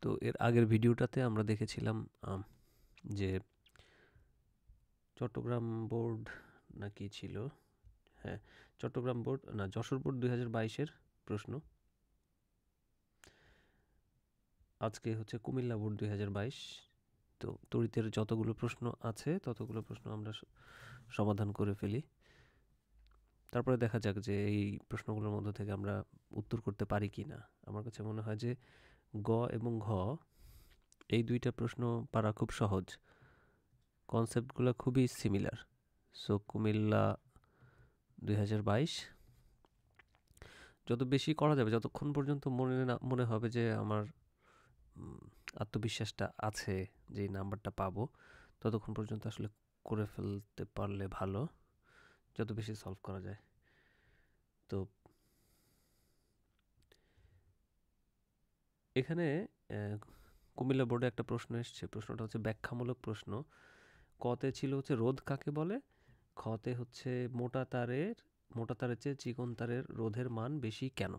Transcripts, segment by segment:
তো এর আগের ভিডিওটাতে আমরা দেখেছিলাম যে চট্টগ্রাম বোর্ড না কি ছিল, হ্যাঁ চট্টগ্রাম বোর্ড না যশোর বোর্ড 2022-এর প্রশ্ন। আজকে হচ্ছে কুমিল্লা বোর্ড 2022। তো তড়িতের যতগুলো প্রশ্ন আছে ততগুলো প্রশ্ন আমরা সমাধান করে ফেলি, তারপরে দেখা যাক যে এই প্রশ্নগুলোর মধ্য থেকে আমরা উত্তর করতে পারি কি না। আমার কাছে মনে হয় যে গ এবং ঘ এই দুইটা প্রশ্ন পারা খুব সহজ, কনসেপ্টগুলো খুবই সিমিলার। সো কুমিল্লা 2022 যত বেশি করা যাবে, যতক্ষণ পর্যন্ত মনে হবে যে আমার আত্মবিশ্বাসটা আছে যে এই নাম্বারটা পাবো, ততক্ষণ পর্যন্ত আসলে করে ফেলতে পারলে ভালো, যত বেশি সলভ করা যায়। তো এখানে কুমিল্লা বোর্ডে একটা প্রশ্ন এসছে, প্রশ্নটা হচ্ছে ব্যাখ্যামূলক প্রশ্ন। কতে ছিল হচ্ছে রোধ কাকে বলে, খতে হচ্ছে মোটা তারের চেয়ে চিকন তারের রোধের মান বেশি কেন।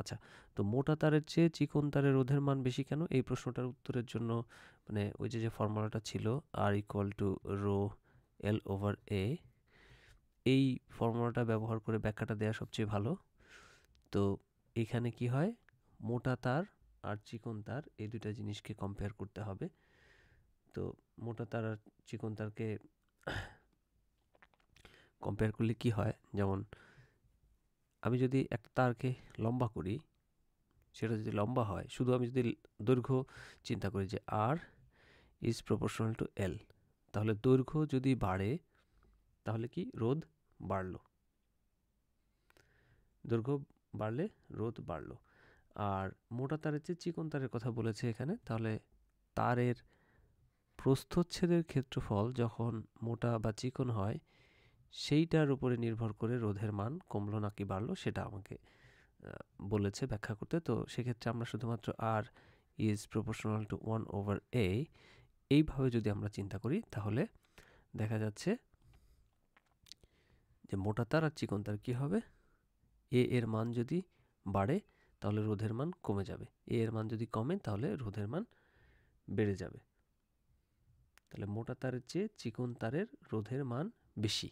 আচ্ছা, তো মোটা তারের চেয়ে চিকন তারের রোধের মান বেশি কেন, এই প্রশ্নটার উত্তরের জন্য মানে ওই যে ফর্মুলাটা ছিল R = রো L/A, এই ফর্মুলাটা ব্যবহার করে ব্যাখ্যাটা দেওয়া সবচেয়ে ভালো। তো এখানে কি হয়, মোটা তার আর চিকন তার এই দুইটা জিনিসকে কম্পেয়ার করতে হবে। তো মোটা তার আর চিকন তারকে কম্পেয়ার করলে কি হয়, যেমন আমি যদি একটা তারকে লম্বা করি, সেটা যদি লম্বা হয়, শুধু আমি যদি দৈর্ঘ্য চিন্তা করি যে R is proportional to L, তাহলে দৈর্ঘ্য যদি বাড়ে তাহলে কি রোধ বাড়লো, দৈর্ঘ্য বাড়লে রোধ বাড়লো। আর মোটা তারের চেয়ে চিকন তারের কথা বলেছে এখানে, তাহলে তারের প্রস্থচ্ছেদের ক্ষেত্রফল যখন মোটা বা চিকন হয় সেইটার উপরে নির্ভর করে রোধের মান কমলো নাকি বাড়লো সেটা আমাকে বলেছে ব্যাখ্যা করতে। তো সেক্ষেত্রে আমরা শুধুমাত্র R is proportional to 1/A এইভাবে যদি আমরা চিন্তা করি, তাহলে দেখা যাচ্ছে যে মোটা তার আর চিকন তার কী হবে, এ এর মান যদি বাড়ে তাহলে রোধের মান কমে যাবে, এ এর মান যদি কমে তাহলে রোধের মান বেড়ে যাবে। তাহলে মোটা তারের চেয়ে চিকন তারের রোধের মান বেশি,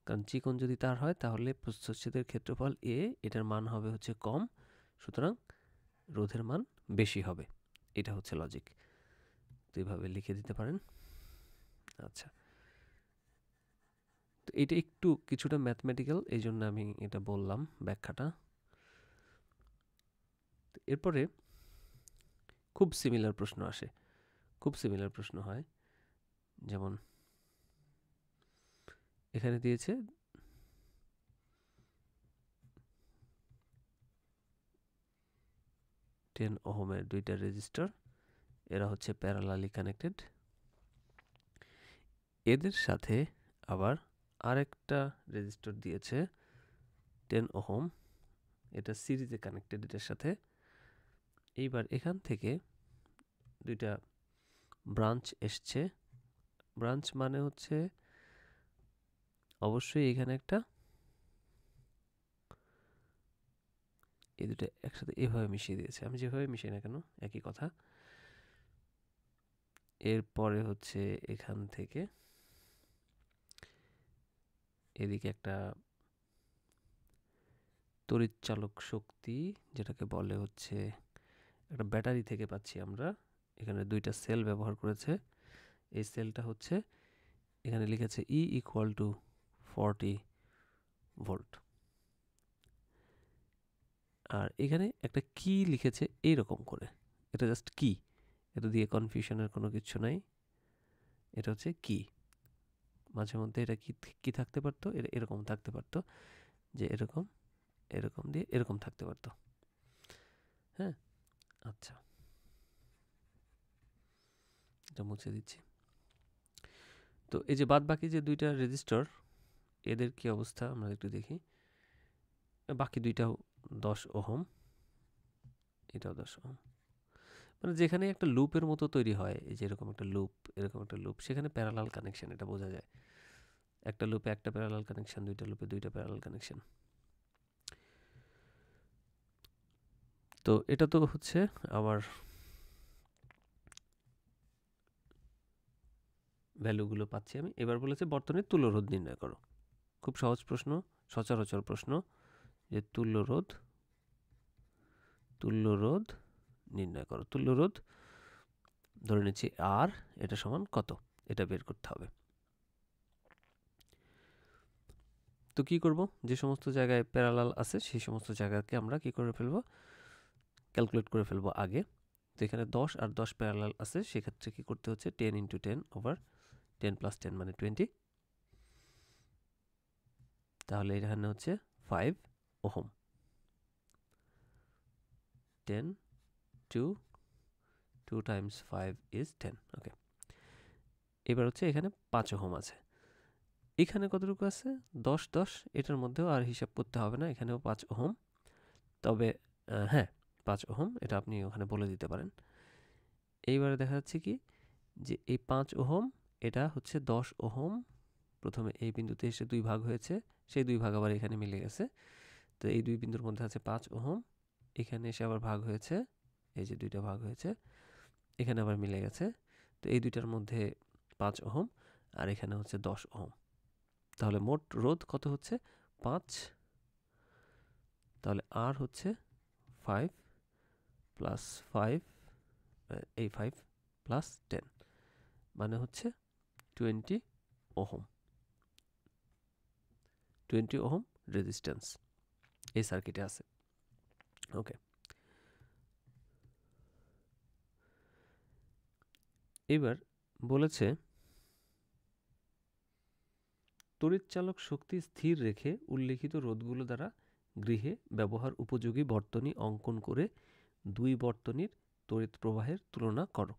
কারণ চিকন যদি তার হয় তাহলে প্রস্থচ্ছেদের ক্ষেত্রফল এ, এটার মান হবে হচ্ছে কম, সুতরাং রোধের মান বেশি হবে। এটা হচ্ছে লজিক, তো এইভাবে লিখে দিতে পারেন। আচ্ছা, তো এটা একটু কিছুটা ম্যাথমেটিক্যাল, এই জন্য আমি এটা বললাম ব্যাখ্যাটা। এরপরে খুব সিমিলার প্রশ্ন আসে, খুব সিমিলার প্রশ্ন হয়, যেমন এখানে দিয়েছে 10 ওহমের দুইটা রেজিস্টার, এরা হচ্ছে প্যারালালি কানেক্টেড, এদের সাথে আবার আরেকটা রেজিস্টার দিয়েছে 10 ওহম, এটা সিরিজে কানেক্টেড এটার সাথে। এইবার এখান থেকে দুইটা ব্রাঞ্চ এসছে, ব্রাঞ্চ মানে হচ্ছে অবশ্যই এখানে একটা, এই দুটো একসাথে এভাবে মিশিয়ে দিয়েছে, আমি যেভাবে মিশিয়ে না কেন একই কথা। এরপরে হচ্ছে এখান থেকে এদিকে একটা তড়িৎচালক শক্তি, যেটাকে বলে হচ্ছে একটা ব্যাটারি থেকে পাচ্ছি আমরা, এখানে দুইটা সেল ব্যবহার করেছে। এই সেলটা হচ্ছে এখানে লিখেছে E = 40 ভোল্ট, আর এখানে একটা কি লিখেছে এইরকম করে, এটা জাস্ট কি, এটা দিয়ে কনফিউশনের কোনো কিছু নাই, এটা হচ্ছে কি। মাঝে মধ্যে এটা কি থাকতে পারতো, এটা এরকম থাকতে পারতো, যে এরকম এরকম দিয়ে এরকম থাকতে পারতো। হ্যাঁ, আচ্ছা এটা মুছে দিচ্ছি। তো এই যে বাদ বাকি যে দুইটা রেজিস্টর, এদের কি অবস্থা আমরা একটু দেখি। বাকি দুইটাও 10 ওহম, এটাও 10 ওহম, মানে যেখানে একটা লুপের মতো তৈরি হয়, এই যে এরকম একটা লুপ, এরকম একটা লুপ, সেখানে প্যারালাল কানেকশন, এটা বোঝা যায়। একটা লুপে একটা প্যারালাল কানেকশন, দুইটা লুপে দুইটা প্যারালাল কানেকশন। তো এটা তো হচ্ছে আমার ভ্যালুগুলো পাচ্ছি আমি। এবার বলেছে বর্তনীর তুল্য রোধ নির্ণয় করো। খুব সহজ প্রশ্ন, সচরাচর প্রশ্ন, যে তুল্য রোধ নির্ণয় করো। তুল্য রোধ ধরে নিচ্ছি আর, এটা সমান কত, এটা বের করতে হবে। তো কি করব, যে সমস্ত জায়গায় প্যারালাল আছে সেই সমস্ত জায়গাকে আমরা কি করে ফেলবো, ক্যালকুলেট করে ফেলবো আগে। তো এখানে 10 আর 10 প্যারালাল আছে, সেক্ষেত্রে কি করতে হচ্ছে 10 × 10 ওভার 10 + 10 মানে 20। তাহলে এখানে হচ্ছে 5 ওহম। 10 2 2 × 5 = 10। ওকে, এবার হচ্ছে এখানে 5 ওহম আছে। এখানে কতটুকু আছে, 10 10, এটার মধ্যেও আর হিসাব করতে হবে না, এখানেও 5 ওহম। তবে হ্যাঁ 5 ওহম, এটা আপনি ওখানে বলে দিতে পারেন। এইবারে দেখা যাচ্ছে কি যে এই 5 ওহম এটা হচ্ছে 10 ওহম, প্রথমে এই বিন্দুতে এসে 2 ভাগ হয়েছে, সেই 2 ভাগ আবার এখানে মিলে গেছে। তো এই দুই বিন্দুর মধ্যে আছে 5 ওহম, এখানে এসে আবার ভাগ হয়েছে, এই যে দুইটা ভাগ হয়েছে, এখানে আবার মিলে গেছে। তো এই দুইটার মধ্যে 5 ওহম আর এখানে হচ্ছে 10 ওহম। তাহলে মোট রোধ কত হচ্ছে 5, তাহলে আর হচ্ছে 5 + 5, এই 5 + 10 মানে হচ্ছে 20 ওহম। 20 ওহম রেজিস্ট্যান্স এই সার্কিটে আছে। ওকে, এবার বলেছে তড়িৎচালক শক্তি স্থির রেখে উল্লেখিত রোধগুলো দ্বারা গৃহে ব্যবহার উপযোগী বর্তনী অঙ্কন করে দুই বর্তনীর তড়িৎ প্রবাহের তুলনা করো।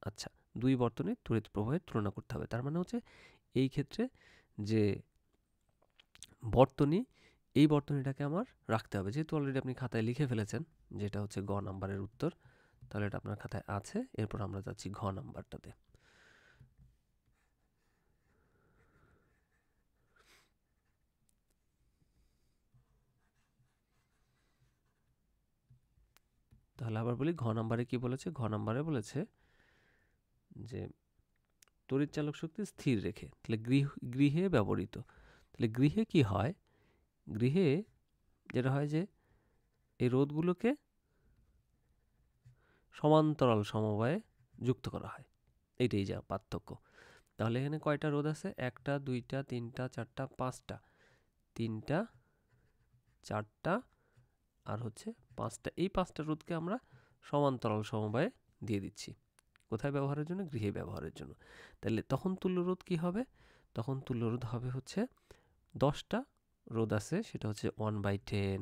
আচ্ছা, দুই বর্তনীর তড়িৎ প্রবাহের তুলনা করতে হবে, তার মানে হচ্ছে এই ক্ষেত্রে যে বর্তনী, এই বর্তনীটাকে আমার রাখতে হবে, যেহেতু অলরেডি আপনি খাতায় লিখে ফেলেছেন যেটা হচ্ছে গ নাম্বারের উত্তর, তাহলে এটা আপনার খাতায় আছে। এরপর আমরা যাচ্ছি ঘ নাম্বারটাতে। তাহলে আবার বলি, ঘ নাম্বারে কি বলেছে, ঘ নাম্বারে বলেছে যে তড়িৎচালক শক্তি স্থির রেখে, তাহলে গৃহে ব্যবহৃত, তাহলে গৃহে কি হয়, গৃহে যেটা হয় যে এই রোধগুলোকে সমান্তরাল সমবায়ে যুক্ত করা হয়, এইটাই যা পার্থক্য। তাহলে এখানে কয়টা রোধ আছে, 1টা 2টা 3টা 4টা 5টা, 3টা 4টা আর হচ্ছে 5টা, এই 5টা রোধকে আমরা সমান্তরাল সমবায়ে দিয়ে দিচ্ছি। কোথায় ব্যবহারের জন্য, গৃহে ব্যবহারের জন্য। তাহলে তখন তুল্য রোধ কি হবে, তখন তুল্য রোধ হবে হচ্ছে 10টা রোধ আছে, সেটা হচ্ছে 1/10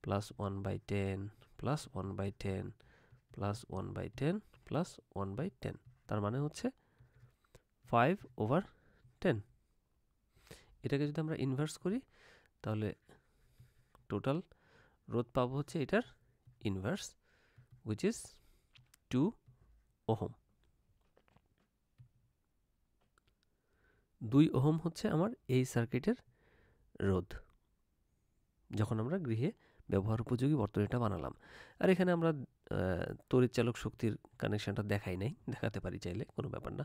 + 1/10 + 1/10 + 1/10 + 1/10, তার মানে হচ্ছে 5/10। এটাকে যদি আমরা ইনভার্স করি তাহলে টোটাল রোধ পাবো হচ্ছে এটার inverse, which is 2 ohm. 2 ohm হচ্ছে আমার এই সার্কিটের রোধ যখন আমরা গৃহে ব্যবহার উপযোগী বর্তনীটা বানালাম। আর এখানে আমরা তড়িৎচালক শক্তির কানেকশনটা দেখাই নাই, দেখাতে পারি চাইলে, কোনো ব্যাপার না।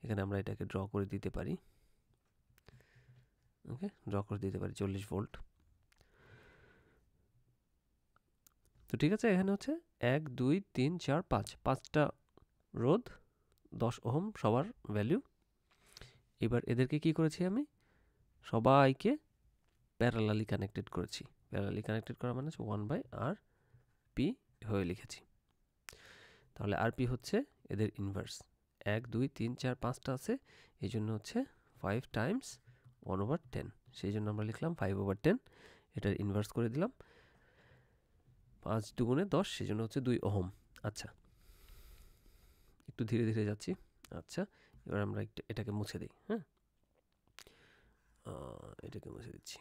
এখানে আমরা এটাকে ড্র করে দিতে পারি। ওকে, ড্র করে দিতে পারি 40 ভোল্ট। তো ঠিক আছে, এখানে হচ্ছে 1 2 3 4 5, 5টা রোধ 10 ওহম সবার ভ্যালু। এবার এদেরকে কি করেছি, আমি সবাইকে প্যারালালি কানেক্টেড করেছি। প্যারালালি কানেক্টেড করা মানে 1/RP হয়ে লিখেছি। তাহলে আরপি হচ্ছে এদের ইনভার্স, 1 2 3 4 5টা আছে, এই জন্য হচ্ছে 5 × 1/10, সেই জন্য আমরা লিখলাম 5/10। এটার ইনভার্স করে দিলাম, 5 2 10, সেই জন্য হচ্ছে 2 ওহম। আচ্ছা, একটু ধীরে ধীরে যাচ্ছি। আচ্ছা, এবার আমরা এটাকে মুছে দিই। হ্যাঁ, এটাকে মুছে দিচ্ছি।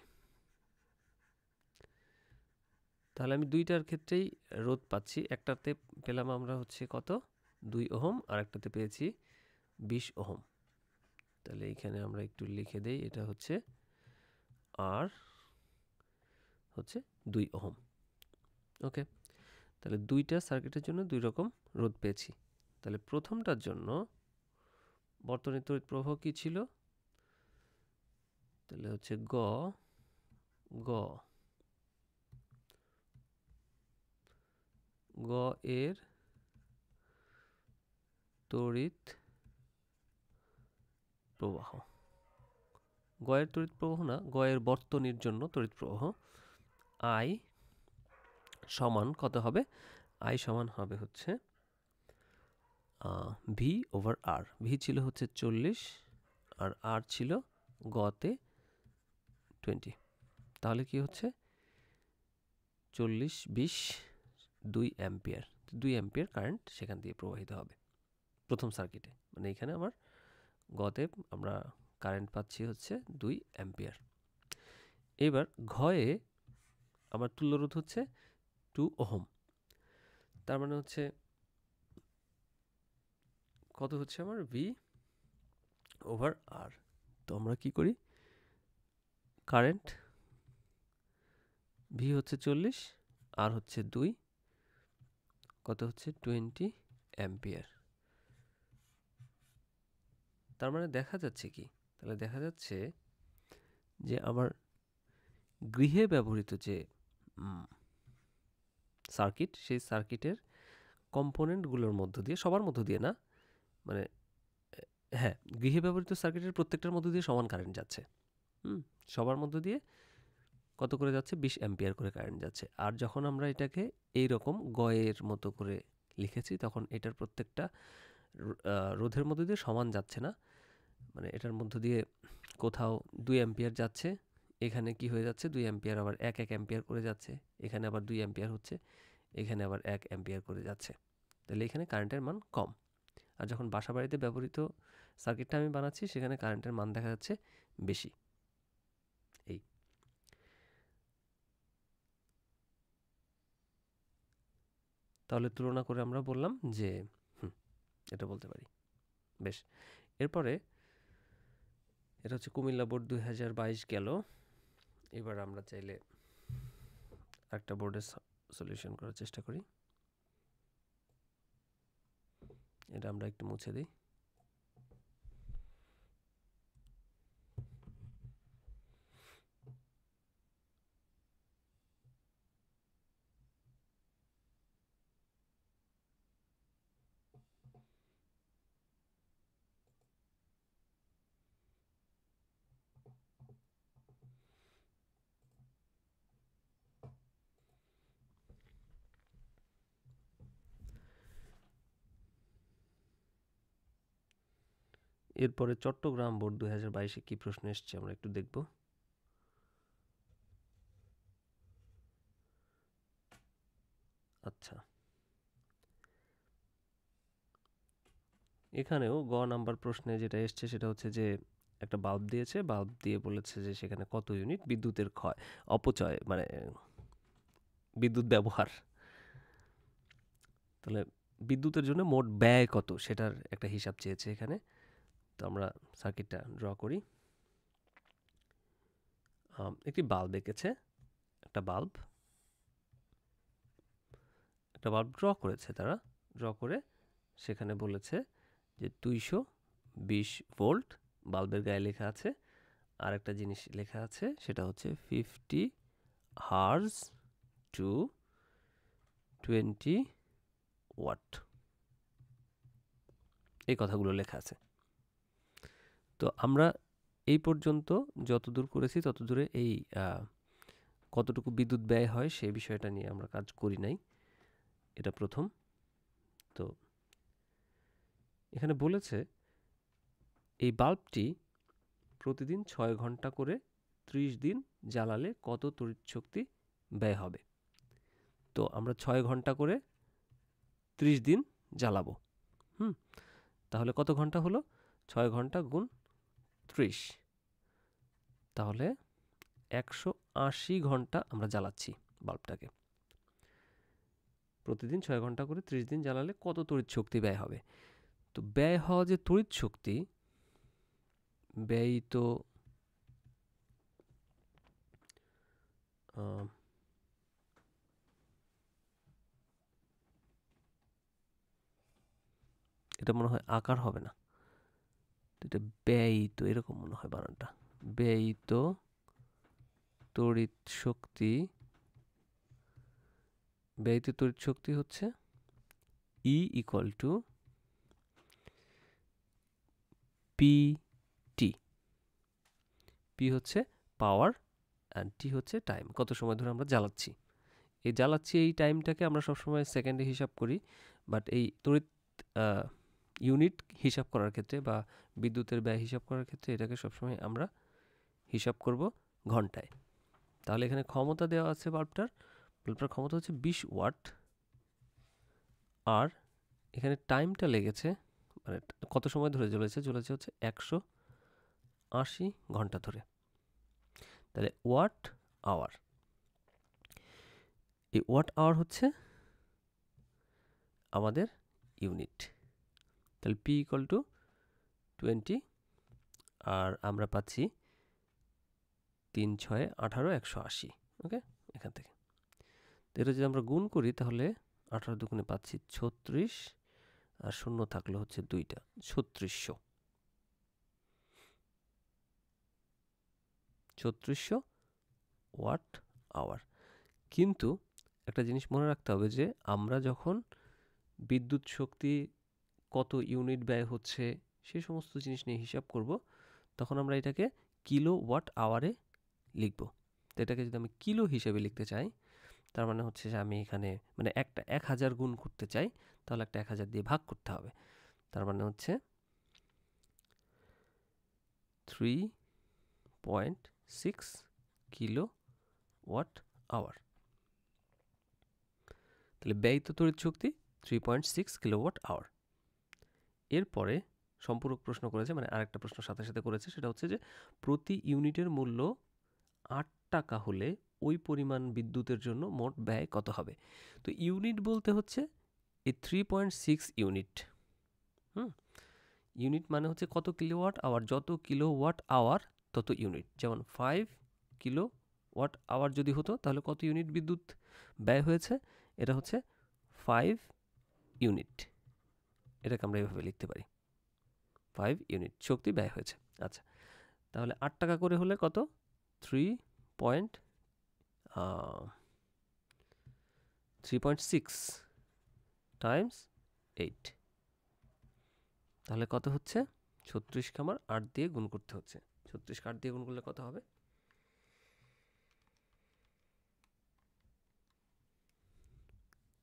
তাহলে আমি দুইটার ক্ষেত্রেই রোধ পাচ্ছি, একটাতে পেলাম আমরা হচ্ছে কত 2 ওহম, আর একটাতে পেয়েছি 20 ওহম। তাহলে এইখানে আমরা একটু লিখে দেই, এটা হচ্ছে আর হচ্ছে 2 ওহম। ওকে, তাহলে দুইটা সার্কিটের জন্য দুই রকম রোধ পেয়েছি। তাহলে প্রথমটার জন্য বর্তনীর তড়িৎ প্রবাহ কি ছিল? তাহলে হচ্ছে গ গ গ এর তড়িৎ প্রবাহ, গ এর তড়িৎ প্রবাহ না, গ এর বর্তনীর জন্য তড়িৎ প্রবাহ আই সমান কত হবে? আই সমান হবে হচ্ছে ভি ওভার আর। ভি ছিল হচ্ছে 40 আর আর ছিল গতে 20। তাহলে কি হচ্ছে 40 20 2 অ্যাম্পিয়ার। 2 অ্যাম্পিয়ার কারেন্ট সেখান দিয়ে প্রবাহিত হবে প্রথম সার্কিটে। মানে এখানে আমার গতে আমরা কারেন্ট পাচ্ছি হচ্ছে 2 অ্যাম্পিয়ার। এবার ঘয়ে আমার তুল্যরোধ হচ্ছে 2 ওহম। তার মানে হচ্ছে কত হচ্ছে আমার? ভি ওভার আর। তো আমরা কি করি? কারেন্ট ভি হচ্ছে 40 আর হচ্ছে 2, কত হচ্ছে 20 অ্যাম্পিয়ার। তার মানে দেখা যাচ্ছে কি? তাহলে দেখা যাচ্ছে যে আমার গৃহে ব্যবহৃত যে সার্কিট, সেই সার্কিটের কম্পোনেন্টগুলোর মধ্য দিয়ে, সবার মধ্য দিয়ে না, মানে হ্যাঁ, গৃহে ব্যবহৃত সার্কিটের প্রত্যেকটার মধ্য দিয়ে সমান কারেন্ট যাচ্ছে। সবার মধ্য দিয়ে কত করে যাচ্ছে? 20 অ্যাম্পিয়ার করে কারেন্ট যাচ্ছে। আর যখন আমরা এটাকে এই রকম গয়ের মতো করে লিখেছি, তখন এটার প্রত্যেকটা রোধের মধ্য দিয়ে সমান যাচ্ছে না। মানে এটার মধ্য দিয়ে কোথাও 2 অ্যাম্পিয়ার যাচ্ছে, এখানে কি হয়ে যাচ্ছে 2 অ্যাম্পিয়ার আবার 1 অ্যাম্পিয়ার করে যাচ্ছে, এখানে আবার 2 অ্যাম্পিয়ার হচ্ছে, এখানে আবার 1 অ্যাম্পিয়ার করে যাচ্ছে। তাহলে এখানে কারেন্টের মান কম। আর যখন বাসা বাড়িতে ব্যবহৃত সার্কিটটা আমি বানাচ্ছি, সেখানে কারেন্টের মান দেখা যাচ্ছে বেশি। এই তাহলে তুলনা করে আমরা বললাম যে এটা বলতে পারি। বেশ, এরপরে এটা হচ্ছে কুমিল্লা বোর্ড 2022 গেল। এবার আমরা চাইলে একটা বোর্ডের সলিউশন করার চেষ্টা করি। এটা আমরা একটু মুছে দিই। এরপরে চট্টগ্রাম বোর্ড 2022-এ কি প্রশ্ন এসছে আমরা একটু দেখব। আচ্ছা, এখানেও গ নাম্বার প্রশ্নে যেটা এসছে সেটা হচ্ছে যে একটা বাল্ব দিয়েছে, বাল্ব দিয়ে বলেছে যে সেখানে কত ইউনিট বিদ্যুতের অপচয়, মানে বিদ্যুৎ ব্যবহার। তাহলে বিদ্যুতের জন্য মোট ব্যয় কত সেটার একটা হিসাব চেয়েছে এখানে। তো আমরা সার্কিটটা ড্র করি। একটি বাল্ব এঁকেছে, একটা বাল্ব ড্র করেছে তারা। ড্র করে সেখানে বলেছে যে 220 ভোল্ট বাল্বের গায়ে লেখা আছে। আর একটা জিনিস লেখা আছে, সেটা হচ্ছে 50 হার্জ টু 20 ওয়াট। এই কথাগুলো লেখা আছে। তো আমরা এই পর্যন্ত যতদূর করেছি ততদূরে এই কতটুকু বিদ্যুৎ ব্যয় হয় সেই বিষয়টা নিয়ে আমরা কাজ করি নাই। এটা প্রথম। তো এখানে বলেছে এই বাল্বটি প্রতিদিন 6 ঘন্টা করে 30 দিন জ্বালালে কত তড়িৎ শক্তি ব্যয় হবে। তো আমরা 6 ঘন্টা করে 30 দিন জ্বালাবো। তাহলে কত ঘন্টা হলো? 6 ঘন্টা গুণ 30, তাহলে 180 ঘন্টা আমরা জ্বালাচ্ছি বাল্বটাকে। প্রতিদিন 6 ঘন্টা করে 30 দিন জ্বালালে কত তড়িৎ শক্তি ব্যয় হবে? তো ব্যয় হওয়া যে তড়িৎ শক্তি, ব্যয়িত এটা মনে হয় আকার হবে না, এটা ব্যয়িত, এরকম মনে হয় বানানটা। ব্যয়িত তড়িৎ শক্তি, ব্যয়িত তড়িৎ শক্তি হচ্ছে E equal to PT. P হচ্ছে পাওয়ার অ্যান্ড টি হচ্ছে টাইম, কত সময় ধরে আমরা জ্বালাচ্ছি। এই টাইমটাকে আমরা সবসময় সেকেন্ডে হিসাব করি, বাট এই তড়িৎ ইউনিট হিসাব করার ক্ষেত্রে বা বিদ্যুতের ব্যয় হিসাব করার ক্ষেত্রে এটাকে সবসময় আমরা হিসাব করব ঘন্টায়। তাহলে এখানে ক্ষমতা দেওয়া আছে বাল্বটার ক্ষমতা হচ্ছে 20 ওয়াট, আর এখানে টাইমটা লেগেছে, মানে কত সময় ধরে জ্বলেছে হচ্ছে 180 ঘন্টা ধরে। তাহলে ওয়াট আওয়ার, এই ওয়াট আওয়ার হচ্ছে আমাদের ইউনিট। তাহলে পি ইকুয়াল টু 20, আর আমরা পাচ্ছি 3 6 18 180। ওকে, এখান থেকে এটা যদি আমরা গুণ করি তাহলে 18 দুগুণে পাচ্ছি 36, আর শূন্য থাকলে হচ্ছে 2টা, 3600 ওয়াট আওয়ার। কিন্তু একটা জিনিস মনে রাখতে হবে যে আমরা যখন বিদ্যুৎ শক্তি কত ইউনিট ব্যয় হচ্ছে সেই সমস্ত জিনিস নিয়ে হিসাব করব, তখন আমরা এটাকে কিলো ওয়াট আওয়ারে লিখব। তো এটাকে যদি আমি কিলো হিসেবে লিখতে চাই, তার মানে হচ্ছে যে আমি এখানে মানে একটা 1000 গুণ করতে চাই, তাহলে একটা 1000 দিয়ে ভাগ করতে হবে। তার মানে হচ্ছে 3.6 কিলো ওয়াট আওয়ার। তাহলে ব্যয়িত তড়িৎ শক্তি 3.6 কিলোওয়াট আওয়ার। এরপরে সম্পূরক প্রশ্ন করেছে, মানে আরেকটা প্রশ্ন সাথে সাথে করেছে, সেটা হচ্ছে যে প্রতি ইউনিটের মূল্য 8 টাকা হলে ওই পরিমাণ বিদ্যুতের জন্য মোট ব্যয় কত হবে। তো ইউনিট বলতে হচ্ছে এই 3.6 ইউনিট। ইউনিট মানে হচ্ছে কত কিলোওয়াট আওয়ার, যত কিলোওয়াট আওয়ার তত ইউনিট। যেমন 5 কিলোওয়াট আওয়ার যদি হতো তাহলে কত ইউনিট বিদ্যুৎ ব্যয় হয়েছে, এটা হচ্ছে 5 ইউনিট। এটাকে আমরা এভাবে লিখতে পারি, 5 ইউনিট শক্তি ব্যয় হয়েছে। আচ্ছা, তাহলে 8 টাকা করে হলে কত, 3.6 টাইমস 8, তাহলে কত হচ্ছে 36 কে আমার 8 দিয়ে গুণ করতে হচ্ছে। 36 কে 8 দিয়ে গুণ করলে কত হবে,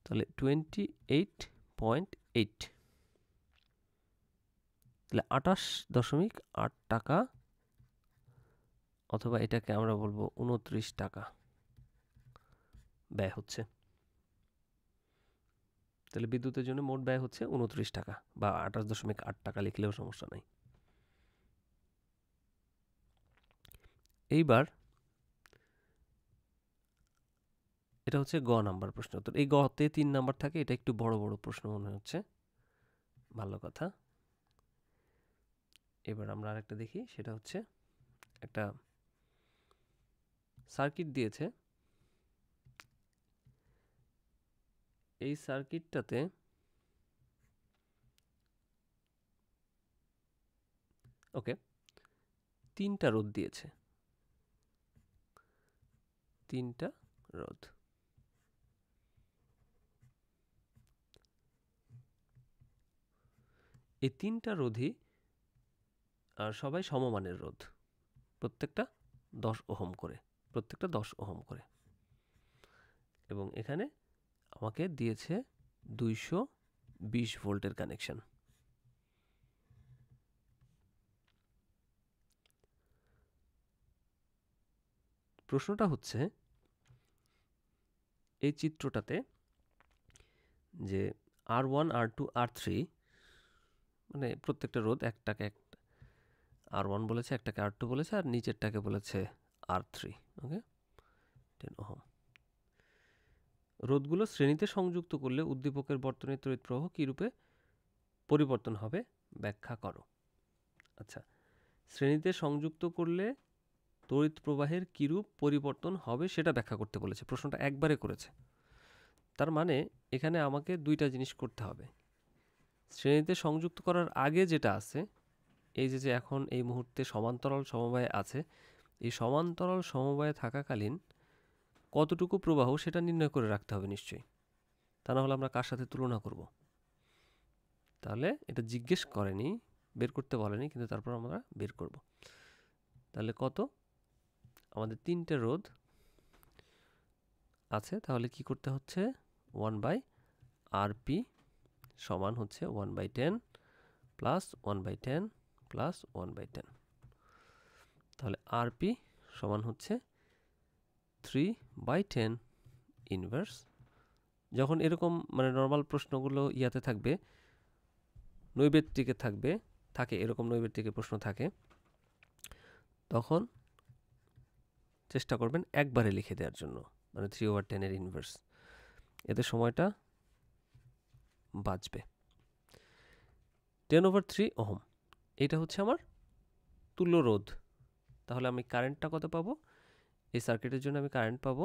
তাহলে 28.8, তাহলে 28.8 টাকা, অথবা এটাকে আমরা বলবো 29 টাকা ব্যয় হচ্ছে। তাহলে বিদ্যুতের জন্য মোট ব্যয় হচ্ছে 29 টাকা, বা 28.8 টাকা লিখলেও সমস্যা নাই। এইবার এটা হচ্ছে গ নাম্বার প্রশ্ন। তো এই গতে 3 নাম্বার থাকে, এটা একটু বড় বড় প্রশ্ন মনে হচ্ছে, ভালো কথা। এবার আমরা আরেকটা দেখি, সেটা হচ্ছে একটা সার্কিট দিয়েছে। এই সার্কিটটাতে ওকে 3টা রোধ দিয়েছে, 3টা রোধ। এই 3টা রোধই সবাই সমমানের রোধ, প্রত্যেকটা 10 ওহম করে, এবং এখানে আমাকে দিয়েছে 220 ভোল্টের কানেকশন। প্রশ্নটা হচ্ছে এই চিত্রটাতে যে R1 R2 R3, মানে প্রত্যেকটা রোধ একটাকে R1 বলেছে, একটাকে R2 বলেছে, আর নিচেরটাকে বলেছে R3। ওকে, 10 ওহম। রোধগুলো শ্রেণীতে সংযুক্ত করলে উদ্দীপকের বর্তনীর তড়িৎ প্রবাহ কী রূপে পরিবর্তন হবে, ব্যাখ্যা করো। আচ্ছা, শ্রেণীতে সংযুক্ত করলে তড়িৎ প্রবাহের কীরূপ পরিবর্তন হবে সেটা ব্যাখ্যা করতে বলেছে। প্রশ্নটা একবারে করেছে, তার মানে এখানে আমাকে দুইটা জিনিস করতে হবে। শ্রেণীতে সংযুক্ত করার আগে যেটা আছে এই যে এখন এই মুহূর্তে সমান্তরাল সমবায়ে আছে, এই সমান্তরাল সমবায়ে থাকাকালীন কতটুকু প্রবাহ সেটা নির্ণয় করে রাখতে হবে নিশ্চয়ই, তা না হলে আমরা কার সাথে তুলনা করব? তাহলে এটা জিজ্ঞেস করেনি, বের করতে বলেনি, কিন্তু তারপর আমরা বের করব। তাহলে কত? আমাদের 3টে রোধ আছে, তাহলে কি করতে হচ্ছে? 1/RP সমান হচ্ছে 1/10 প্লাস 1/10 প্লাস 1/10। তাহলে RP সমান হচ্ছে 3/10 ইনভার্স। যখন এরকম মানে নর্মাল প্রশ্নগুলো ইয়াতে থাকবে, নৈবেত্তিকে থাকে এরকম নৈবেত্তিকের প্রশ্ন থাকে, তখন চেষ্টা করবেন একবারে লিখে দেওয়ার জন্য, মানে 3/10 ইনভার্স। এতে সময়টা বাঁচবে। 10/3 ওহম, এটা হচ্ছে আমার তুল্য রোধ। তাহলে আমি কারেন্টটা কত পাবো? এই সার্কিটের জন্য আমি কারেন্ট পাবো,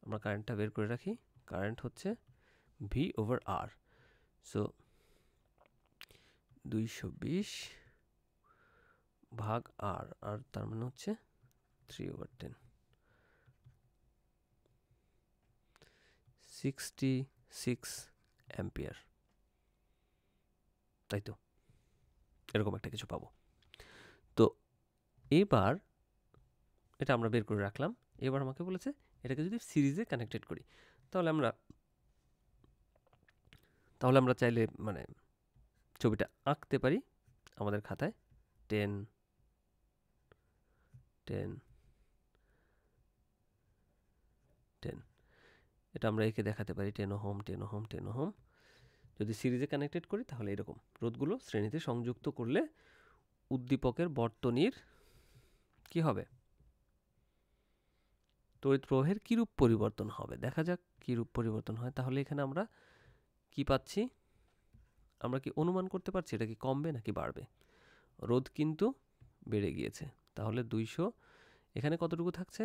আমরা কারেন্টটা বের করে রাখি। কারেন্ট হচ্ছে V/R। সো 220 ভাগ R, আর তার মানে হচ্ছে 3/10, 66 অ্যাম্পিয়ার, তাই তো? এরকম একটা কিছু পাবো। তো এবার এটা আমরা বের করে রাখলাম। এবার আমাকে বলেছে এটাকে যদি সিরিজে কানেক্টেড করি, তাহলে আমরা চাইলে মানে ছবিটা আঁকতে পারি আমাদের খাতায়। 10 10 10 এটা আমরা এঁকে দেখাতে পারি 10 ওহম 10 ওহম 10 ওহম। যদি সিরিজে কানেক্টেড করি তাহলে এরকম রোধগুলো শ্রেণীতে সংযুক্ত করলে উদ্দীপকের বর্তনীর কি হবে? তড়িৎ প্রবাহের কিরূপ পরিবর্তন হবে, দেখা যাক কিরূপ পরিবর্তন হয়। তাহলে এখানে আমরা কি পাচ্ছি? আমরা কি অনুমান করতে পারছি এটা কি কমবে নাকি বাড়বে? রোধ কিন্তু বেড়ে গিয়েছে, তাহলে 200 এখানে কতটুকু থাকছে?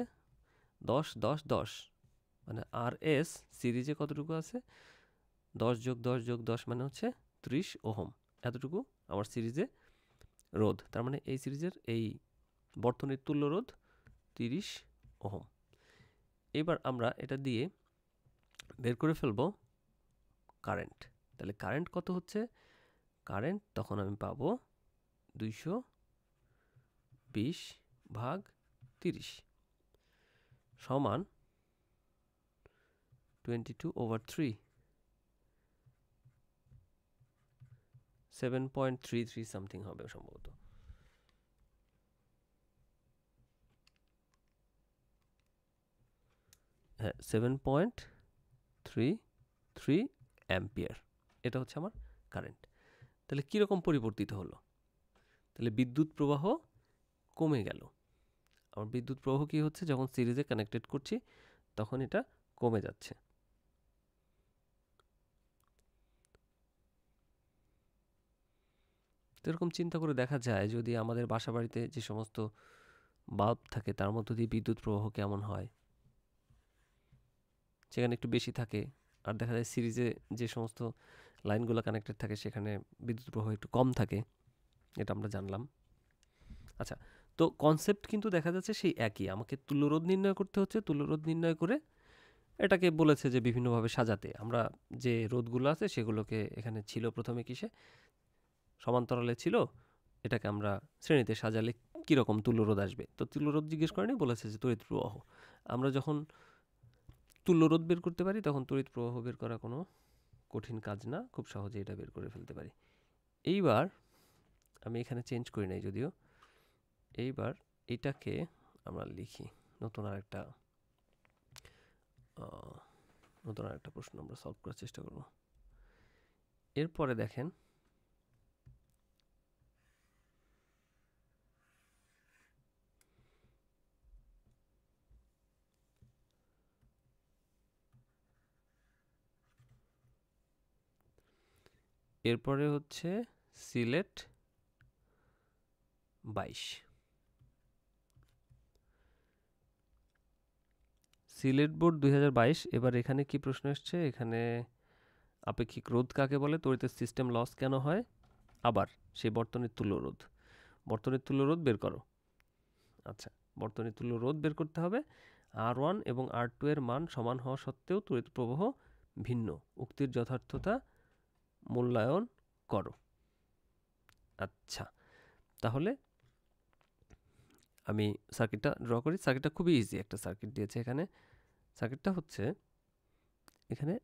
10 10 10, মানে RS সিরিজে কতটুকু আছে? 10 যোগ 10 যোগ 10 মানে হচ্ছে 30 ওহম। এতটুকু আমার সিরিজে রোধ, তার মানে এই সিরিজের এই বর্তনীর তুল্য রোধ 30 ওহম। এবার আমরা এটা দিয়ে বের করে ফেলবো কারেন্ট। তাহলে কারেন্ট কত হচ্ছে? কারেন্ট তখন আমি পাবো 220 ভাগ 30 সমান 22/3, 7.33 সামথিং হবে সম্ভবত। হ্যাঁ, 7.33 অ্যাম্পিয়ার, এটা হচ্ছে আমার কারেন্ট। তাহলে কীরকম পরিবর্তিত হলো? তাহলে বিদ্যুৎ প্রবাহ কমে গেল। আমার বিদ্যুৎ প্রবাহ কী হচ্ছে? যখন সিরিজে কানেক্টেড করছি তখন এটা কমে যাচ্ছে। তো এরকম চিন্তা করে দেখা যায় যদি আমাদের বাসা বাড়িতে যে সমস্ত বাল্ব থাকে তার মধ্য দিয়ে বিদ্যুৎ প্রবাহ কেমন হয়, সেখানে একটু বেশি থাকে। আর দেখা যায় সিরিজে যে সমস্ত লাইনগুলো কানেক্টেড থাকে সেখানে বিদ্যুৎ প্রবাহ একটু কম থাকে, এটা আমরা জানলাম। আচ্ছা, তো কনসেপ্ট কিন্তু দেখা যাচ্ছে সেই একই। আমাকে তুল্যরোধ নির্ণয় করতে হচ্ছে, তুল্যরোধ নির্ণয় করে এটাকে বলেছে যে বিভিন্নভাবে সাজাতে। আমরা যে রোধগুলো আছে সেগুলোকে এখানে ছিল প্রথমে কিসে? সমান্তরালে ছিল, এটাকে আমরা শ্রেণীতে সাজালে কীরকম তুল্যরোধ আসবে। তো তুল্যরোধ জিজ্ঞেস করেনি, বলেছে যে তড়িৎ প্রবাহ। আমরা যখন তুল্যরোধ বের করতে পারি তখন তড়িৎ প্রবাহ বের করা কোনো কঠিন কাজ না, খুব সহজে এটা বের করে ফেলতে পারি। এইবার আমি এখানে চেঞ্জ করি নাই যদিও, এইবার এটাকে আমরা লিখি নতুন আর একটা প্রশ্ন আমরা সলভ করার চেষ্টা করব। এরপরে দেখেন এরপরে হচ্ছে সিলেট 22। সিলেট বোর্ড 2022। এবার এখানে কি প্রশ্ন এসছে? এখানে আপেক্ষিক রোধ কাকে বলে, তড়িতের সিস্টেম লস কেন হয়, আবার সেই বর্তনীর তুল্য রোধ, বর্তনীর তুল্য রোধ বের করো। আচ্ছা, বর্তনীর তুল্য রোধ বের করতে হবে। R1 এবং R2 এর মান সমান হওয়া সত্ত্বেও তড়িৎ প্রবাহ ভিন্ন, উক্তির যথার্থতা মূল্যায়ন করো। আচ্ছা, তাহলে আমি সার্কিটটা ড্র করি। সার্কিটটা খুবই ইজি একটা সার্কিট দিয়েছে এখানে। সার্কিটটা হচ্ছে এখানে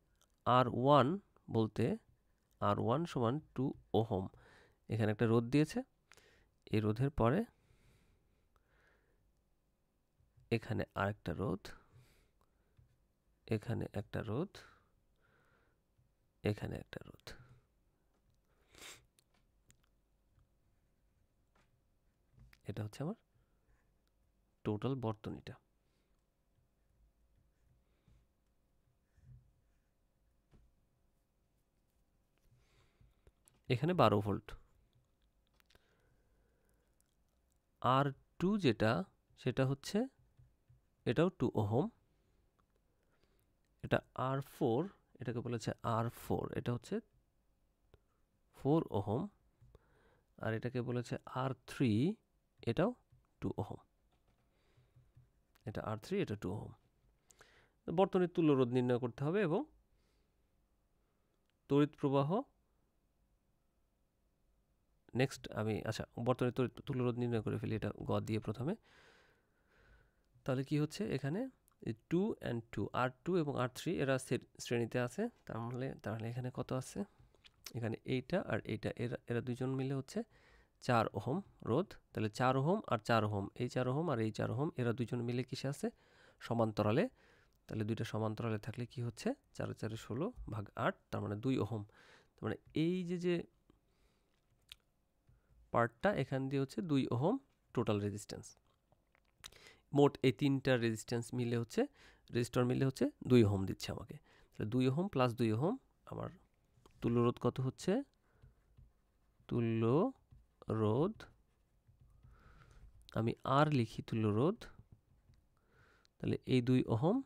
R1 বলতে R1 সমান 2 ওহম, এখানে একটা রোধ দিয়েছে। এই রোধের পরে এখানে আরেকটা রোধ, এখানে একটা রোধ, এখানে একটা রোধ। এটা হচ্ছে আমার টোটাল বর্তনীটা। এখানে 12 ভোল্ট। R2 যেটা, সেটা হচ্ছে এটাও 2 ওহম। এটা R4, এটাকে বলেছে R4, এটা হচ্ছে 4 ওহম। আর এটাকে বলেছে R3, এটাও 2 ওহম। এটা R3, এটা 2 ওহম। বর্তনীর তুল্য রোধ নির্ণয় করতে হবে এবং তড়িৎ প্রবাহ নেক্সট আমি আচ্ছা বর্তনীর তড়িৎ তুল্য রোধ নির্ণয় করে ফেলি, এটা গ দিয়ে প্রথমে। তাহলে কি হচ্ছে এখানে 2 and 2, R2 এবং R3 এরা শ্রেণীতে আছে। তাহলে এখানে কত আছে, এখানে এইটা আর এইটা, এরা দুইজন মিলে হচ্ছে 4 ওহম রোধ। তাহলে 4 ওহম আর 4 ওহম, এই 4 ওহম আর এই 4 ওহম, এরা দুইজন মিলে কিসে আছে, সমান্তরালে। তাহলে দুইটা সমান্তরালে থাকলে কি হচ্ছে 4 4 16 ভাগ 8, তার মানে 2 ওহম। তার মানে এই যে পার্টটা এখান দিয়ে হচ্ছে 2 ওহম টোটাল রেজিস্ট্যান্স। মোট এই তিনটা রেজিস্ট্যান্স মিলে হচ্ছে, রেজিস্টর মিলে হচ্ছে 2 ওহম দিচ্ছে আমাকে। তাহলে 2 ওহম প্লাস 2 ওহম, আমার তুল্য রোধ কত হচ্ছে, তুল্য রোধ আমি আর লিখি, তুল্য রোধ তাহলে এই 2 ওহম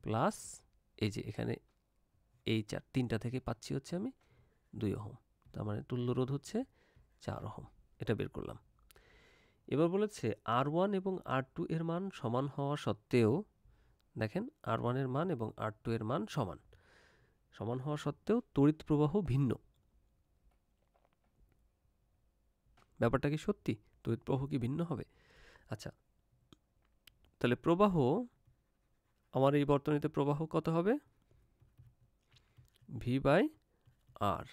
প্লাস এই যে এখানে এই তিনটা থেকে পাচ্ছি হচ্ছে আমি 2 ওহম, তার মানে তুল্য রোধ হচ্ছে 4 ওহম। এটা বের করলাম। এবার বলেছে R1 এবং R2 এর মান সমান হওয়া সত্ত্বেও, দেখেন R1 এর মান এবং R2 এর মান সমান হওয়া সত্ত্বেও তড়িৎ প্রবাহ ভিন্ন। ব্যাপারটা কি সত্যি? তড়িৎ প্রবাহ কি ভিন্ন হবে? আচ্ছা, তাহলে প্রবাহ, আমার এই বর্তনীতে প্রবাহ কত হবে, V/R,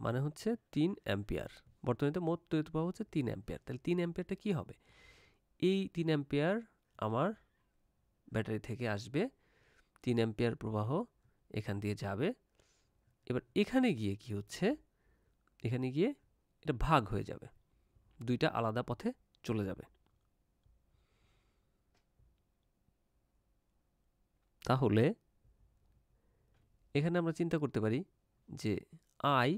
মানে হচ্ছে 3 অ্যাম্পিয়ার। বর্তনীতে মোট তড়িৎ প্রবাহ হচ্ছে 3 অ্যাম্পিয়ার। তাহলে 3 অ্যাম্পিয়ারটা কি হবে, এই 3 অ্যাম্পিয়ার আমার ব্যাটারি থেকে আসবে, 3 অ্যাম্পিয়ার প্রবাহ এখান দিয়ে যাবে। এবার এখানে গিয়ে কি হচ্ছে, এখানে গিয়ে এটা ভাগ হয়ে যাবে, দুইটা আলাদা পথে চলে যাবে। তাহলে এখানে আমরা চিন্তা করতে পারি যে I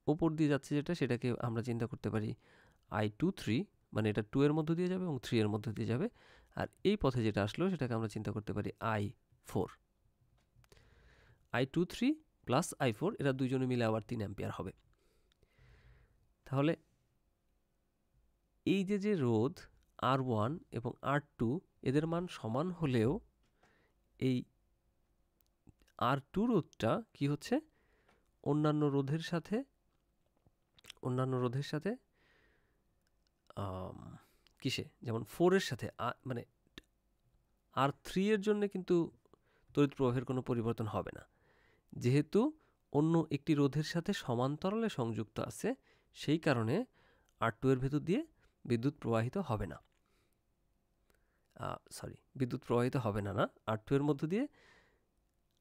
উপর দিয়ে যাচ্ছে যেটা, সেটাকে আমরা চিন্তা করতে পারি I23, মানে এটা 2 এর মধ্য দিয়ে যাবে এবং 3 এর মধ্য দিয়ে যাবে। আর এই পথে যেটা আসলো সেটাকে আমরা চিন্তা করতে পারি I4, I23 প্লাস I4, এরা দুইজনে মিলে আবার 3 অ্যাম্পিয়ার হবে। তাহলে এই যে রোধ R1 এবং R2 এদের মান সমান হলেও এই R2 রোধটা কি হচ্ছে অন্যান্য রোধের সাথে কিসে, যেমন 4 এর সাথে, মানে R3 এর জন্য কিন্তু তড়িৎ প্রবাহের কোনো পরিবর্তন হবে না, যেহেতু অন্য একটি রোধের সাথে সমান্তরালে সংযুক্ত আছে, সেই কারণে R2 এর ভেতর দিয়ে বিদ্যুৎ প্রবাহিত হবে না। বিদ্যুৎ প্রবাহিত হবে না, R2 এর মধ্য দিয়ে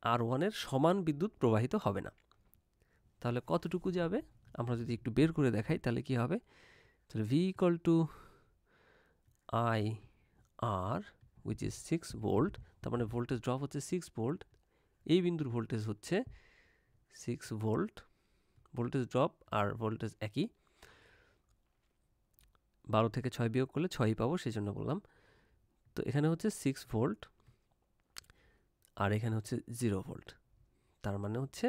R1 এর সমান বিদ্যুৎ প্রবাহিত হবে না। তাহলে কতটুকু যাবে আমরা যদি একটু বের করে দেখাই, তাহলে কি হবে, তাহলে V = IR which is 6 volt, তার মানে ভোল্টেজ ড্রপ হচ্ছে 6 ভোল্ট। এই বিন্দুর ভোল্টেজ হচ্ছে 6 ভোল্ট, ভোল্টেজ ড্রপ আর ভোল্টেজ একই। 12 থেকে 6 বিয়োগ করলে 6ই পাবো, সেই জন্য বললাম। তো এখানে হচ্ছে 6 ভোল্ট আর এখানে হচ্ছে 0 ভোল্ট, তার মানে হচ্ছে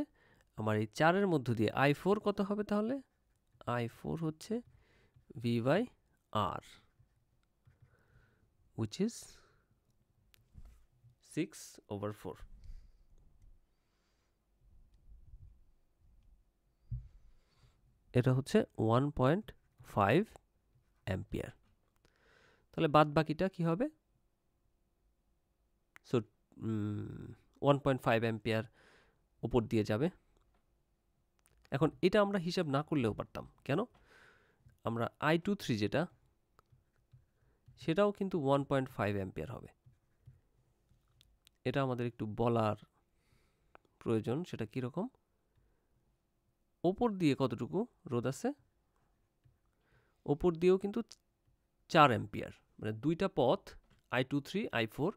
আমার এই 4-এর মধ্য দিয়ে I4 কত হবে তাহলে? I4 হচ্ছে V/R, which is 6/4. এটা হচ্ছে 1.5 অ্যাম্পিয়ার। তাহলে বাদ বাকিটা কি হবে? সো 1.5 অ্যাম্পিয়ার উপর দিয়ে যাবে। এখন এটা আমরা হিসাব না করলেও পারতাম। কেন? আমরা I23 যেটা, সেটাও কিন্তু 1.5 অ্যাম্পিয়ার হবে। এটা আমাদের একটু বলার প্রয়োজন। সেটা কীরকম? ওপর দিয়ে কতটুকু রোধ আছে? ওপর দিয়েও কিন্তু 4 অ্যাম্পিয়ার, মানে দুইটা পথ I23 I4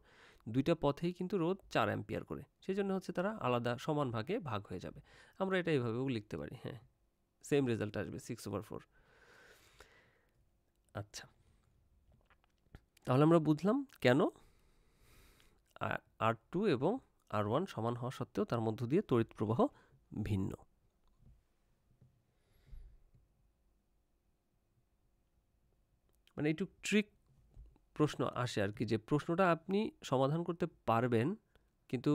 দুইটা পথেই কিন্তু রোধ 4 অ্যাম্পিয়ার করে। সেই জন্য হচ্ছে তারা আলাদা সমান ভাগে ভাগ হয়ে যাবে। আমরা এটা এইভাবেও লিখতে পারি। হ্যাঁ, সেম রেজাল্ট আসবে 6/4। আচ্ছা, তাহলে আমরা বুঝলাম কেন R2 এবং R1 সমান হওয়া সত্ত্বেও তার মধ্য দিয়ে তড়িৎ প্রবাহ ভিন্ন। মানে একটু ট্রিক প্রশ্ন আসে আর কি, যে প্রশ্নটা আপনি সমাধান করতে পারবেন, কিন্তু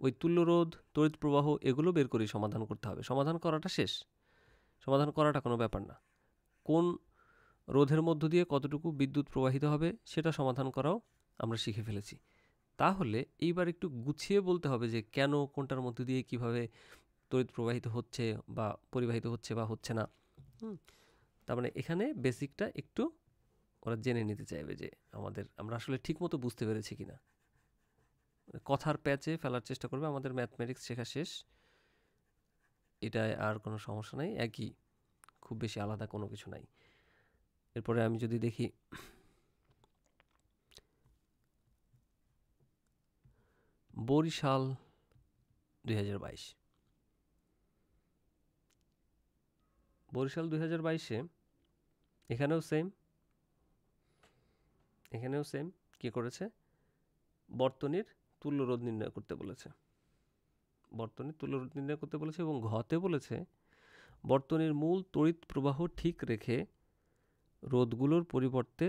ওই তুল্যরোধ, তড়িৎ প্রবাহ এগুলো বের করে সমাধান করতে হবে। সমাধান করাটা শেষ, সমাধান করাটা কোনো ব্যাপার না। কোন রোধের মধ্য দিয়ে কতটুকু বিদ্যুৎ প্রবাহিত হবে সেটা সমাধান করাও আমরা শিখে ফেলেছি। তাহলে এইবার একটু গুছিয়ে বলতে হবে যে কেন কোনটার মধ্য দিয়ে কিভাবে তড়িৎ প্রবাহিত হচ্ছে বা পরিবাহিত হচ্ছে বা হচ্ছে না। তার মানে এখানে বেসিকটা একটু ওরা জেনে নিতে চাইবে যে আমরা আসলে ঠিকমতো বুঝতে পেরেছি কিনা। কথার প্যাচে ফেলার চেষ্টা করবে। আমাদের ম্যাথমেটিক্স শেখা শেষ, এটায় আর কোনো সমস্যা নাই, একই, খুব বেশি আলাদা কোনো কিছু নাই। এরপরে আমি যদি দেখি বরিশাল 2022, বরিশাল 2022-এ এখানেও সেম কি করেছে? বর্তনীর তুল্যরোধ নির্ণয় করতে বলেছে। বর্তনীর তুল্যরোধ নির্ণয় করতে বলেছে এবং ঘতে বলেছে বর্তনীর মূল তড়িৎ প্রবাহ ঠিক রেখে রোধগুলোর পরিবর্তে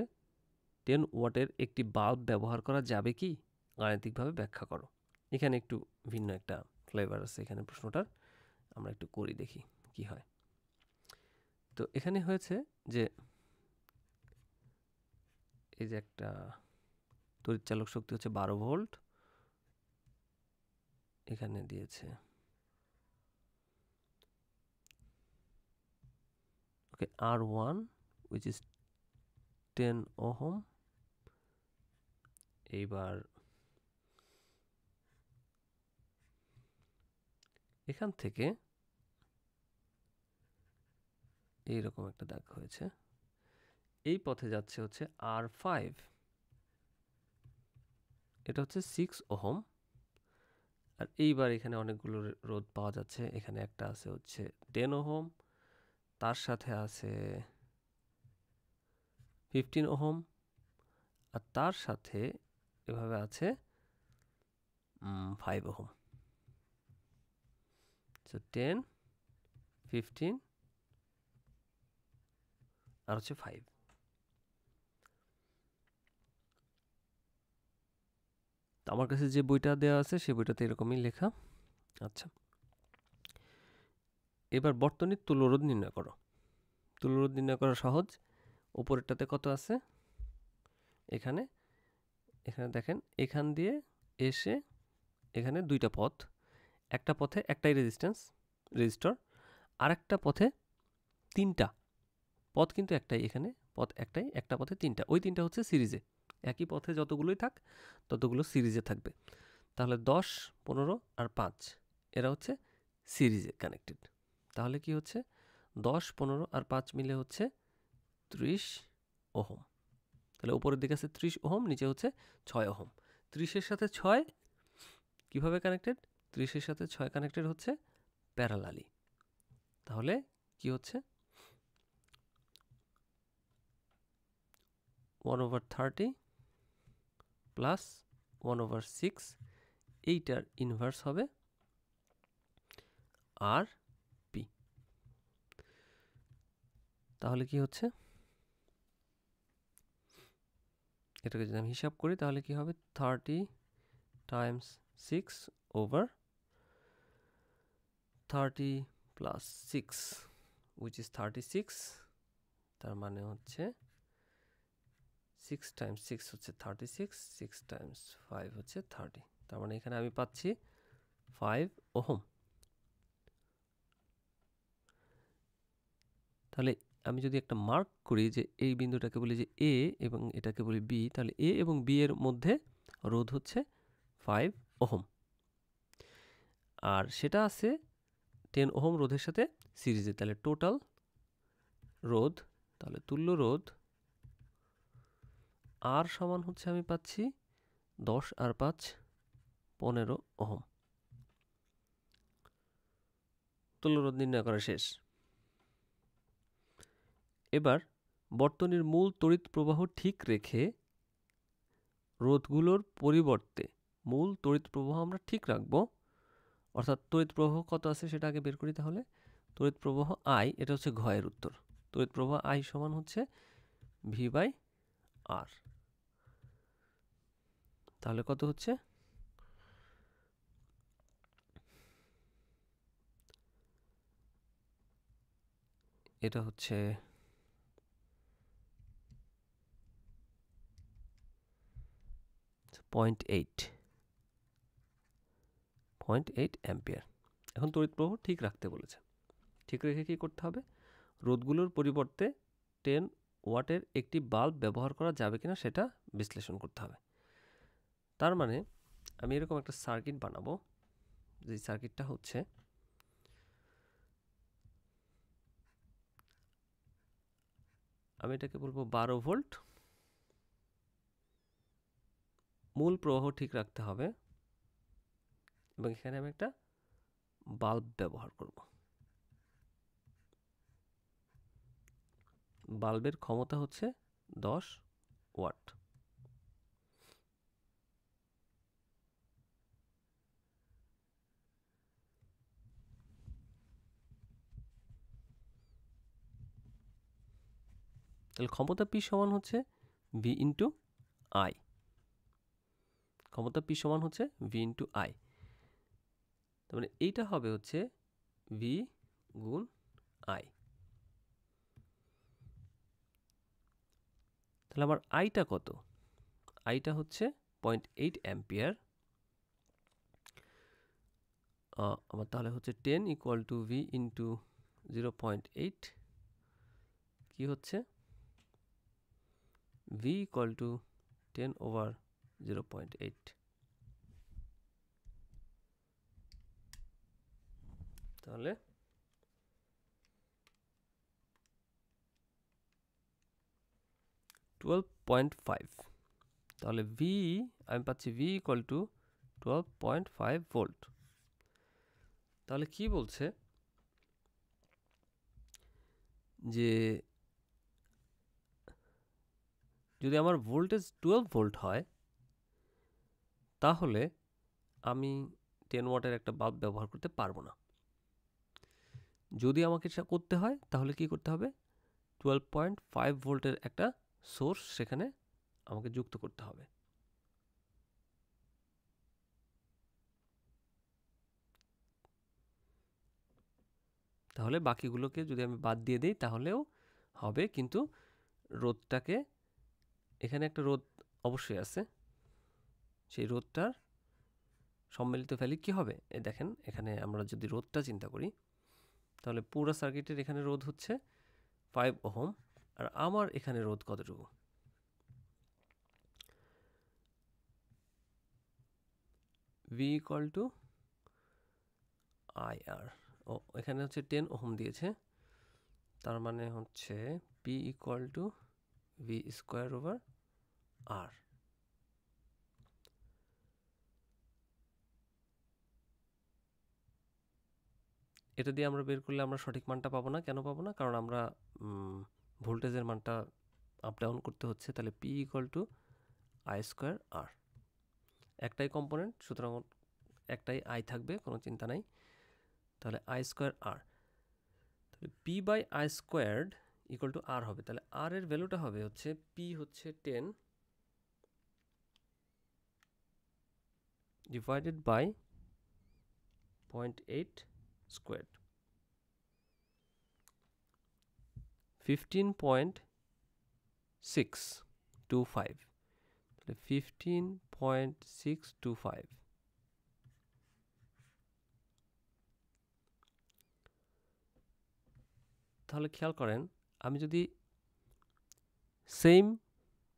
10 ওয়াটের একটি বাল্ব ব্যবহার করা যাবে কি? গাণিতিকভাবে ব্যাখ্যা করো। এখানে একটু ভিন্ন একটা ফ্লেভার আছে এখানে প্রশ্নটার, আমরা একটু করি দেখি কি হয়। তো এখানে হয়েছে যে এই যে একটা তড়িৎ চালক শক্তি হচ্ছে 12 ভোল্ট, এখানে দিয়েছে ওকে R1 which is 10 ওহম। এইবার এখান থেকে এইরকম একটা দাগ হয়েছে, এই পথে যাচ্ছে হচ্ছে R5, এটা হচ্ছে 6 ওহম। আর এইবার এখানে অনেকগুলো রোধ পাওয়া যাচ্ছে। এখানে একটা আছে হচ্ছে 10 ওহম, তার সাথে আছে 15 ওহম, আর তার সাথে এভাবে আছে 5 ওহম। সো 10, 15 আর হচ্ছে 5। আমার কাছে যে বইটা দেওয়া আছে সেই বইটাতে এরকমই লেখা। আচ্ছা, এবার বর্তনীর তুল্যরোধ নির্ণয় করো। তুল্যরোধ নির্ণয় করা সহজ। উপরেরটাতে কত আছে? এখানে দেখেন, এখান দিয়ে এসে এখানে দুইটা পথ, একটা পথে একটাই রেজিস্টর, আর একটা পথে তিনটা পথ, কিন্তু একটাই, এখানে পথ একটাই, একটা পথে তিনটা। ওই তিনটা হচ্ছে সিরিজে, একই পথে যতগুলোই থাক ততগুলো সিরিজে থাকবে। তাহলে 10, 15 আর 5 এরা হচ্ছে সিরিজে কানেক্টেড। তাহলে কি হচ্ছে? 10, 15 আর 5 মিলে হচ্ছে 30 ওহম। তাহলে উপরের দিকে আছে 30 ওহম, নিচে হচ্ছে 6 ওহম। 30-এর সাথে 6 কিভাবে কানেক্টেড? 30-এর সাথে 6 কানেক্টেড হচ্ছে প্যারালালি। তাহলে কি হচ্ছে? 1/30 প্লাস 1/6, এইটার ইনভার্স হবে আর তাহলে কি হচ্ছে, এটাকে যদি আমি হিসাব করি তাহলে কি হবে, 30 Times 6 over 30 plus 6 which is 36, তার মানে হচ্ছে 6 টাইমস 6 হচ্ছে 36, 6 টাইমস 5 হচ্ছে 30, তার মানে এখানে আমি পাচ্ছি 5 ওহম। তাহলে আমি যদি একটা মার্ক করি যে এই বিন্দুটাকে বলি যে এ এবং এটাকে বলি বি, তাহলে এ এবং বি এর মধ্যে রোধ হচ্ছে 5 ওহম, আর সেটা আছে 10 ওহম রোধের সাথে সিরিজে। তাহলে টোটাল রোধ, তাহলে তুল্য রোধ আর সমান হচ্ছে আমি পাচ্ছি 10 আর 5 15 ওহম। তুল্য রোধ নির্ণয় করা শেষ। এবার বর্তনীর মূল তড়িৎ প্রবাহ ঠিক রেখে রোধগুলোর পরিবর্তে মূল তড়িৎ প্রবাহ আমরা ঠিক রাখবো, অর্থাৎ তড়িৎ প্রবাহ কত আছে সেটা আগে বের করি। তাহলে তড়িৎ প্রবাহ আই, এটা হচ্ছে ঘয়ের উত্তর। তড়িৎ প্রবাহ আই সমান হচ্ছে ভি বাই আর। তাহলে কত হচ্ছে, এটা হচ্ছে 0.8 অ্যাম্পিয়ার। এখন তড়িৎ প্রবাহ ঠিক রাখতে বলেছে, ঠিক রেখে কি করতে হবে, রোধগুলোর পরিবর্তে 10 ওয়াটের একটি বাল্ব ব্যবহার করা যাবে কিনা সেটা বিশ্লেষণ করতে হবে। তার মানে আমি এরকম একটা সার্কিট বানাবো, যে সার্কিটটা হচ্ছে আমি এটাকে বলবো 12 ভোল্ট, মূল প্রবাহ ঠিক রাখতে হবে এবং এখানে আমি একটা বাল্ব ব্যবহার করব। বাল্বের ক্ষমতা হচ্ছে 10 ওয়াট। তাহলে ক্ষমতা পি সমান হচ্ছে ভি ইন্টু আই, ক্ষমতা পি সমান হচ্ছে ভি ইন্টু আই। তার মানে এইটা হবে হচ্ছে ভি গুণ আই। তাহলে আমার আইটা কত, আইটা হচ্ছে 0.8 অ্যাম্পিয়ার। আমার তাহলে হচ্ছে 10 ইকুয়াল টু ভি ইন্টু 0.8 কি হচ্ছে, ভি ইকুয়াল টু 10 ওভার 0.8। তাহলে টুয়েলভ পয়েন্ট ফাইভ, তাহলে ভি আমি পাচ্ছি ভি ইকুয়াল টু 12.5 ভোল্ট। তাহলে কি বলছে যে যদি আমার ভোল্টেজ 12 ভোল্ট হয় তাহলে আমি 10 ওয়াটের একটা বাল্ব ব্যবহার করতে পারবো না। যদি আমাকে সেটা করতে হয় তাহলে কি করতে হবে, 12.5 ভোল্টের একটা সোর্স সেখানে আমাকে যুক্ত করতে হবে। তাহলে বাকিগুলোকে যদি আমি বাদ দিয়ে দিই তাহলেও হবে, কিন্তু রোধটাকে, এখানে একটা রোধ অবশ্যই আছে, সেই রোধটার সম্মিলিত ভ্যালু কী হবে, দেখেন এখানে আমরা যদি রোধটা চিন্তা করি তাহলে পুরো সার্কিটের এখানে রোধ হচ্ছে 5 ওহম, আর আমার এখানে রোধ কতটুকু, V equal to I R. ও এখানে হচ্ছে 10 ওহম দিয়েছে, তার মানে হচ্ছে P equal to V square over R. এটা দিয়ে আমরা বের করলে আমরা সঠিক মানটা পাবো না। কেন পাবো না, কারণ আমরা ভোল্টেজের মানটা আপ ডাউন করতে হচ্ছে। তাহলে P equal to I square R, একটাই কম্পোনেন্ট সুতরাং একটাই আই থাকবে, কোনো চিন্তা নাই। তাহলে আই স্কোয়ার আর, তাহলে P by I squared equal to R হবে। তাহলে আর এর ভ্যালুটা হবে হচ্ছে পি হচ্ছে 10 ডিভাইডেড বাই 0.8 স্কোয়ার, 15.625। তাহলে 15.625। তাহলে খেয়াল করেন, আমি যদি সেম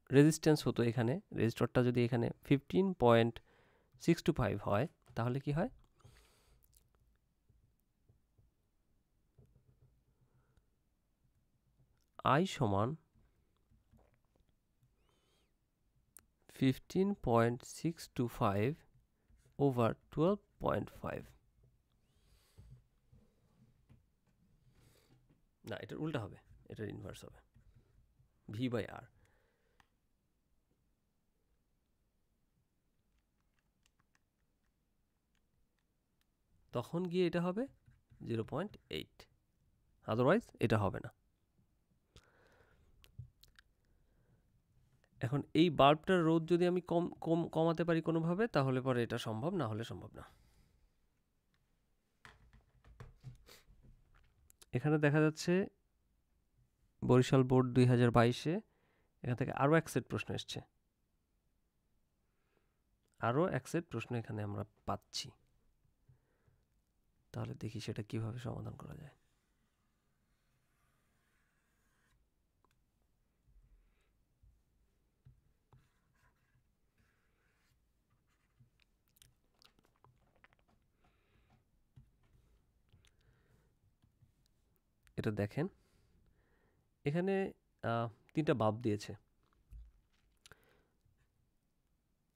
রেজিস্ট্যান্স হতো, এখানে রেজিস্টরটা যদি এখানে 15.625 হয়, তাহলে কি হয়? I সমান 15.625 ওভার 12.5। না, এটার উল্টা হবে, এটার ইনভার্স হবে, ভি বাই আর। তখন গিয়ে এটা হবে 0.8, আদারওয়াইজ এটা হবে না। এখন এই বাল্বটার রোধ যদি আমি কমাতে পারি কোনোভাবে, তাহলে পরে এটা সম্ভব, না হলে সম্ভব না। এখানে দেখা যাচ্ছে বরিশাল বোর্ড 2022-এ এখান থেকে আরও এক সেট প্রশ্ন এসছে, আরও এক সেট প্রশ্ন এখানে আমরা পাচ্ছি। তাহলে দেখি সেটা কিভাবে সমাধান করা যায়। এটা দেখেন, এখানে 3টা বাল্ব দিয়েছে,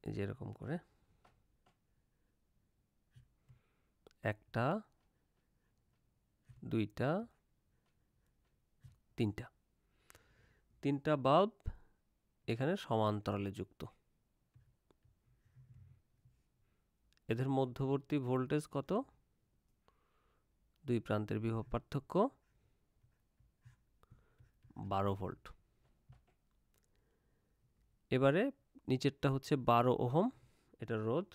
এই যে এরকম করে, 1টা 2টা 3টা বাল্ব এখানে সমান্তরালে যুক্ত। এদের মধ্যবর্তী ভোল্টেজ কত? 2 প্রান্তের বিভব পার্থক্য 12 ভোল্ট। এবারে নিচেরটা হচ্ছে 12 ওহম, এটার রোধ,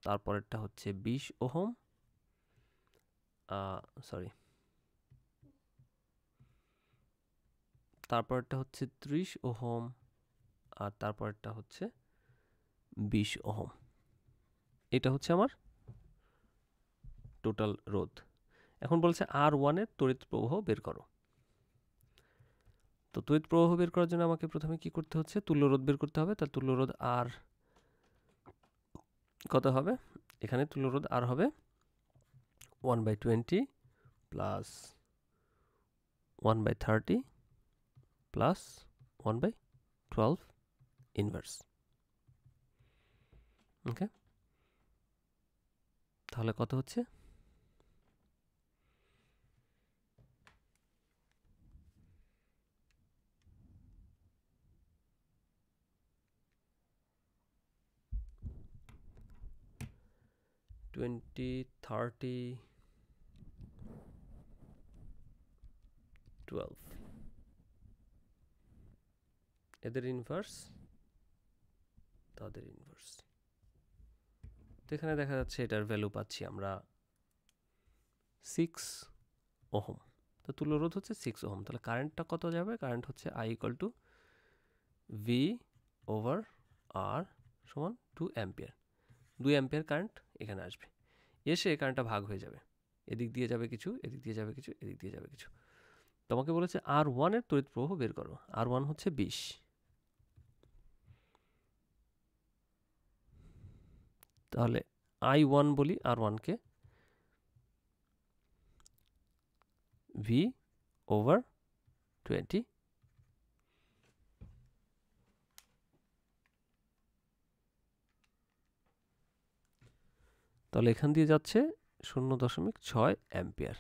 তারপরেরটা হচ্ছে 20 ওহম, তারপরেরটা হচ্ছে 30 ওহম, আর তারপরেরটা হচ্ছে 20 ওহম। এটা হচ্ছে আমার টোটাল রোধ। এখন বলছে R1 এর তড়িৎ প্রবাহ বের করো। তো তড়িৎ প্রবাহ বের করার জন্য আমাকে প্রথমে কি করতে হচ্ছে? তুল্য রোধ বের করতে হবে। তার তুল্য রোধ R কত হবে? এখানে তুল্য রোধ R হবে 1/20 প্লাস 1/30 প্লাস 1/12 ইনভার্স। ওকে, তাহলে কত হচ্ছে? টোয়েন্টি 30 12, এদের ইনভার্স, তাদের ইনভার্স। তো এখানে দেখা যাচ্ছে এটার ভ্যালু পাচ্ছি আমরা 6 ওহম। তো তুল্য রোধ হচ্ছে 6 ওহম। তাহলে কারেন্টটা কত যাবে? কারেন্ট হচ্ছে I = V ওভার R সমান 2 অ্যাম্পিয়ার। 2 অ্যাম্পিয়ার কারেন্ট এখানে আসবে, এসে কারেন্টটা ভাগ হয়ে যাবে, এদিক দিয়ে যাবে কিছু, এদিক দিয়ে যাবে কিছু, এদিক দিয়ে যাবে কিছু। তোমাকে বলেছে R1 এর তড়িৎ প্রবাহ বের করো। R1 হচ্ছে 20। তাহলে I1 বলি R1-কে V ওভার 20, তাহলে এখান দিয়ে যাচ্ছে 0.6 অ্যাম্পিয়ার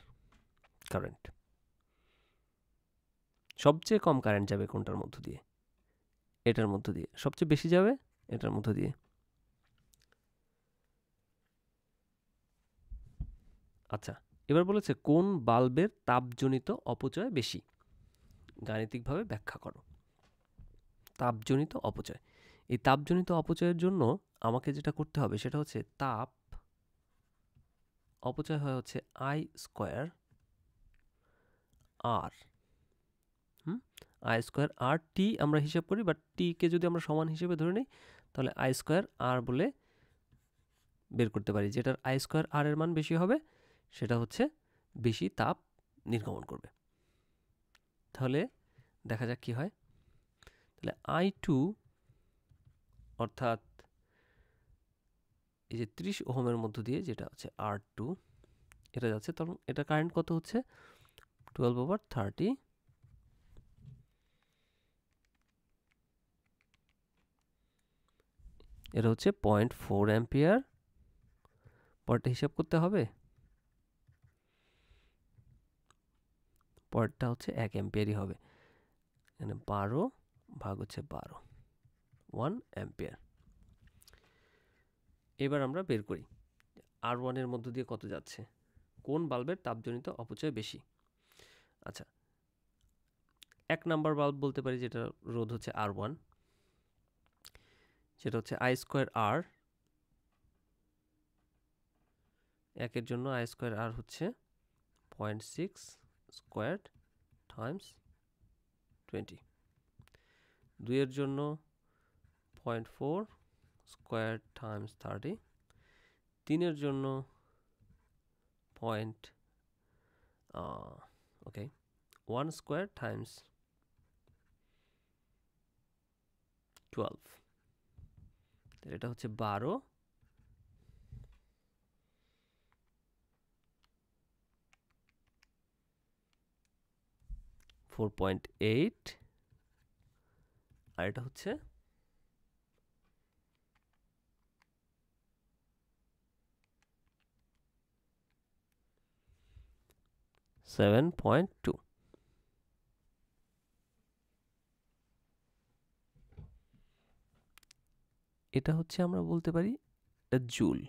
কারেন্ট। সবচেয়ে কম কারেন্ট যাবে কোনটার মধ্য দিয়ে? এটার মধ্য দিয়ে। সবচেয়ে বেশি যাবে এটার মধ্য দিয়ে। আচ্ছা, এবার বলেছে কোন বাল্বের তাপজনিত অপচয় বেশি? গাণিতিকভাবে ব্যাখ্যা করো। তাপজনিত অপচয়। এই তাপজনিত অপচয়ের জন্য আমাকে যেটা করতে হবে সেটা হচ্ছে তাপ অপচয় হয় হচ্ছে I square R I square R টি আমরা হিসাব করি, বাট টিকে যদি আমরা সমান হিসেবে ধরে নিই তাহলে আই স্কোয়ার আর বলে বের করতে পারি। যেটার আই স্কোয়ার আর এর মান বেশি হবে সেটা হচ্ছে বেশি তাপ নির্গমন করবে। তাহলে দেখা যাক কি হয়। তাহলে আই টু অর্থাৎ এই যে 30 ওহমের মধ্য দিয়ে যেটা হচ্ছে আর টু, এটা যাচ্ছে, তখন এটা কারেন্ট কত হচ্ছে 12/30, এটা হচ্ছে 0.4 অ্যাম্পিয়ার। পরেরটা হিসাব করতে হবে, পরেরটা হচ্ছে 1 অ্যাম্পিয়ারই হবে। এখানে 12 ভাগ হচ্ছে 12, 1 অ্যাম্পিয়ার। এবার আমরা বের করি আর ওয়ানের মধ্য দিয়ে কত যাচ্ছে, কোন বাল্বের তাপজনিত অপচয় বেশি। আচ্ছা, 1 নাম্বার বাল্ব বলতে পারি, যেটা রোধ হচ্ছে আর ওয়ান, সেটা হচ্ছে আই স্কোয়ার আর। একের জন্য আই স্কোয়ার আর হচ্ছে 0.6 স্কোয়ার টাইমস 20। দুইয়ের জন্য 0.4 স্কোয়ার টাইমস 30। তিনের জন্য ওকে 1 স্কোয়ার টাইমস 12, এটা হচ্ছে 12। 4.8 আর এটা হচ্ছে 7.2। এটা হচ্ছে আমরা বলতে পারি এটা জুল।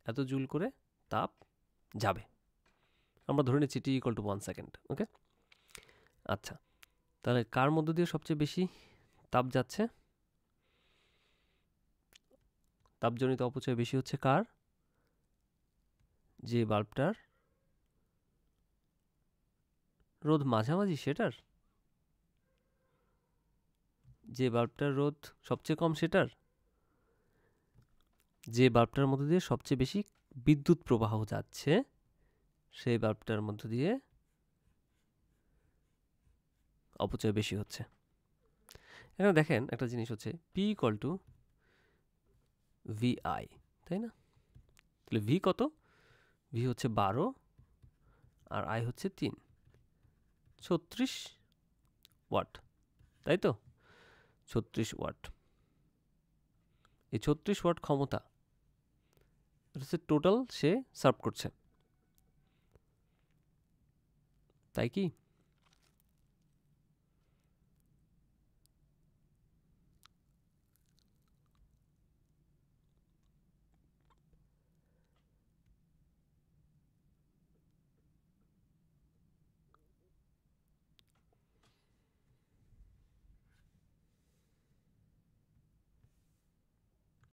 এত জুল করে তাপ যাবে, আমরা ধরে নিচ্ছি টি ইকুয়াল টু 1 সেকেন্ড। ওকে, আচ্ছা, তাহলে কার মধ্য দিয়ে সবচেয়ে বেশি তাপ যাচ্ছে, তাপজনিত অপচয় বেশি হচ্ছে কার, যে বাল্বটার রোধ মাঝামাঝি সেটার, যে বাল্বটার রোধ সবচেয়ে কম সেটার, যে বাল্বটার মধ্য দিয়ে সবচেয়ে বেশি বিদ্যুৎ প্রবাহ যাচ্ছে সেই বাল্বটার মধ্য দিয়ে অপচয় বেশি হচ্ছে। এখানে দেখেন একটা জিনিস হচ্ছে পি ইকুয়াল টু ভিআই, তাই না? তাহলে ভি কত, ভি হচ্ছে 12 আর আই হচ্ছে 3, 36 ওয়াট, তাই তো? 36 ওয়াট। এই 36 ওয়াট ক্ষমতা এটা হচ্ছে টোটাল সে সার্ভ করছে, তাই কি?